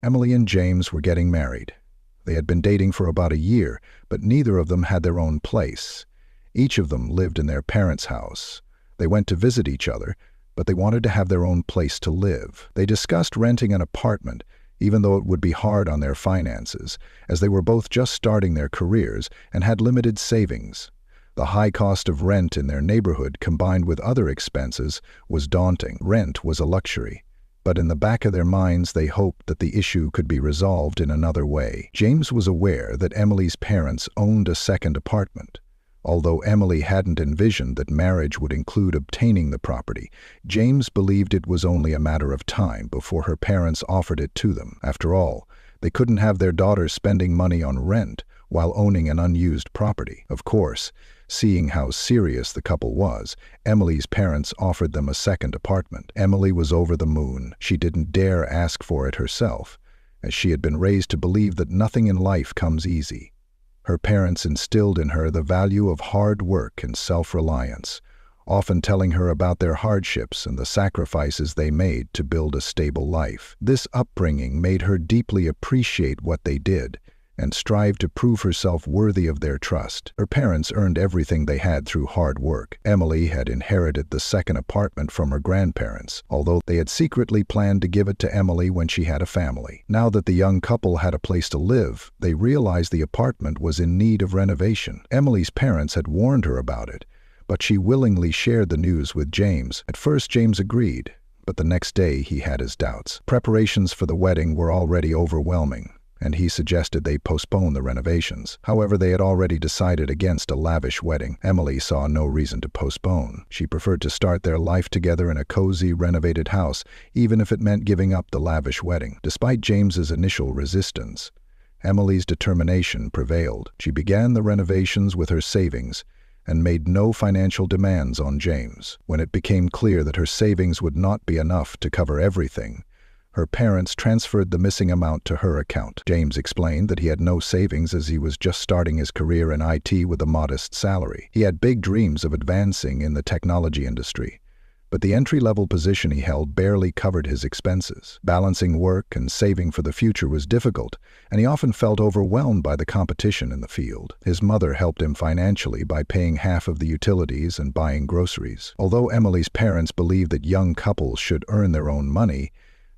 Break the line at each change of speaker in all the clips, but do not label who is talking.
Emily and James were getting married. They had been dating for about a year, but neither of them had their own place. Each of them lived in their parents' house. They went to visit each other, but they wanted to have their own place to live. They discussed renting an apartment, even though it would be hard on their finances, as they were both just starting their careers and had limited savings. The high cost of rent in their neighborhood combined with other expenses was daunting. Rent was a luxury, but in the back of their minds they hoped that the issue could be resolved in another way. James was aware that Emily's parents owned a second apartment. Although Emily hadn't envisioned that marriage would include obtaining the property, James believed it was only a matter of time before her parents offered it to them. After all, they couldn't have their daughter spending money on rent while owning an unused property. Of course, seeing how serious the couple was, Emily's parents offered them a second apartment. Emily was over the moon. She didn't dare ask for it herself, as she had been raised to believe that nothing in life comes easy. Her parents instilled in her the value of hard work and self-reliance, often telling her about their hardships and the sacrifices they made to build a stable life. This upbringing made her deeply appreciate what they did and strive to prove herself worthy of their trust. Her parents earned everything they had through hard work. Emily had inherited the second apartment from her grandparents, although they had secretly planned to give it to Emily when she had a family. Now that the young couple had a place to live, they realized the apartment was in need of renovation. Emily's parents had warned her about it, but she willingly shared the news with James. At first, James agreed, but the next day he had his doubts. Preparations for the wedding were already overwhelming, and he suggested they postpone the renovations. However, they had already decided against a lavish wedding. Emily saw no reason to postpone. She preferred to start their life together in a cozy, renovated house, even if it meant giving up the lavish wedding. Despite James's initial resistance, Emily's determination prevailed. She began the renovations with her savings and made no financial demands on James. When it became clear that her savings would not be enough to cover everything, her parents transferred the missing amount to her account. James explained that he had no savings as he was just starting his career in IT with a modest salary. He had big dreams of advancing in the technology industry, but the entry-level position he held barely covered his expenses. Balancing work and saving for the future was difficult, and he often felt overwhelmed by the competition in the field. His mother helped him financially by paying half of the utilities and buying groceries. Although Emily's parents believed that young couples should earn their own money,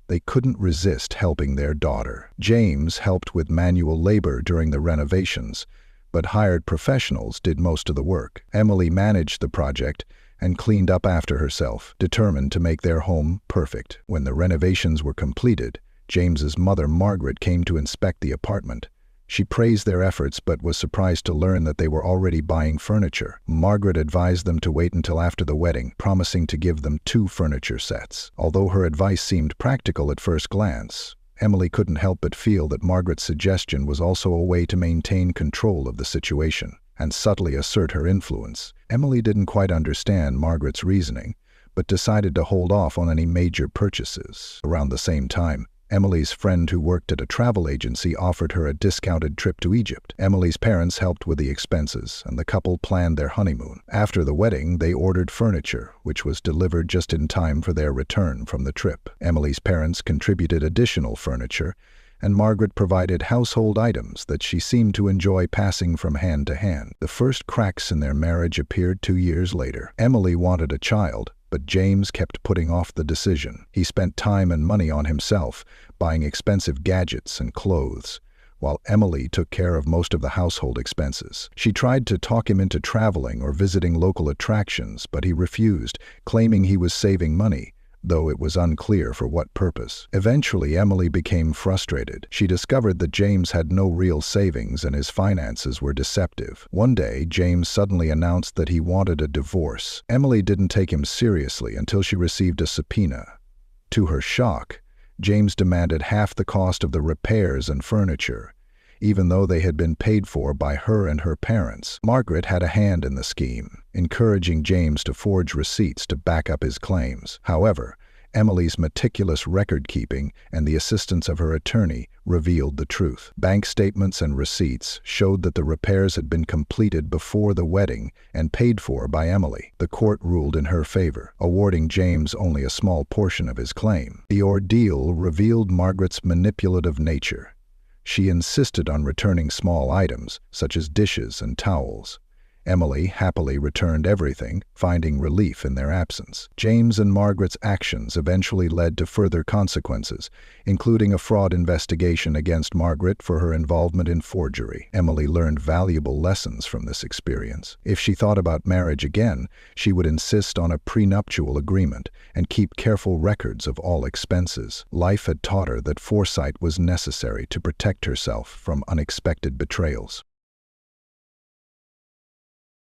they couldn't resist helping their daughter. James helped with manual labor during the renovations, but hired professionals did most of the work. Emily managed the project and cleaned up after herself, determined to make their home perfect. When the renovations were completed, James's mother, Margaret, came to inspect the apartment. She praised their efforts but was surprised to learn that they were already buying furniture. Margaret advised them to wait until after the wedding, promising to give them 2 furniture sets. Although her advice seemed practical at first glance, Emily couldn't help but feel that Margaret's suggestion was also a way to maintain control of the situation and subtly assert her influence. Emily didn't quite understand Margaret's reasoning, but decided to hold off on any major purchases. Around the same time, Emily's friend who worked at a travel agency offered her a discounted trip to Egypt. Emily's parents helped with the expenses, and the couple planned their honeymoon. After the wedding, they ordered furniture, which was delivered just in time for their return from the trip. Emily's parents contributed additional furniture, and Margaret provided household items that she seemed to enjoy passing from hand to hand. The first cracks in their marriage appeared 2 years later. Emily wanted a child, but James kept putting off the decision. He spent time and money on himself, buying expensive gadgets and clothes, while Emily took care of most of the household expenses. She tried to talk him into traveling or visiting local attractions, but he refused, claiming he was saving money, though it was unclear for what purpose. Eventually, Emily became frustrated. She discovered that James had no real savings and his finances were deceptive. One day, James suddenly announced that he wanted a divorce. Emily didn't take him seriously until she received a subpoena. To her shock, James demanded half the cost of the repairs and furniture, even though they had been paid for by her and her parents. Margaret had a hand in the scheme, encouraging James to forge receipts to back up his claims. However, Emily's meticulous record-keeping and the assistance of her attorney revealed the truth. Bank statements and receipts showed that the repairs had been completed before the wedding and paid for by Emily. The court ruled in her favor, awarding James only a small portion of his claim. The ordeal revealed Margaret's manipulative nature. She insisted on returning small items, such as dishes and towels. Emily happily returned everything, finding relief in their absence. James and Margaret's actions eventually led to further consequences, including a fraud investigation against Margaret for her involvement in forgery. Emily learned valuable lessons from this experience. If she thought about marriage again, she would insist on a prenuptial agreement and keep careful records of all expenses. Life had taught her that foresight was necessary to protect herself from unexpected betrayals.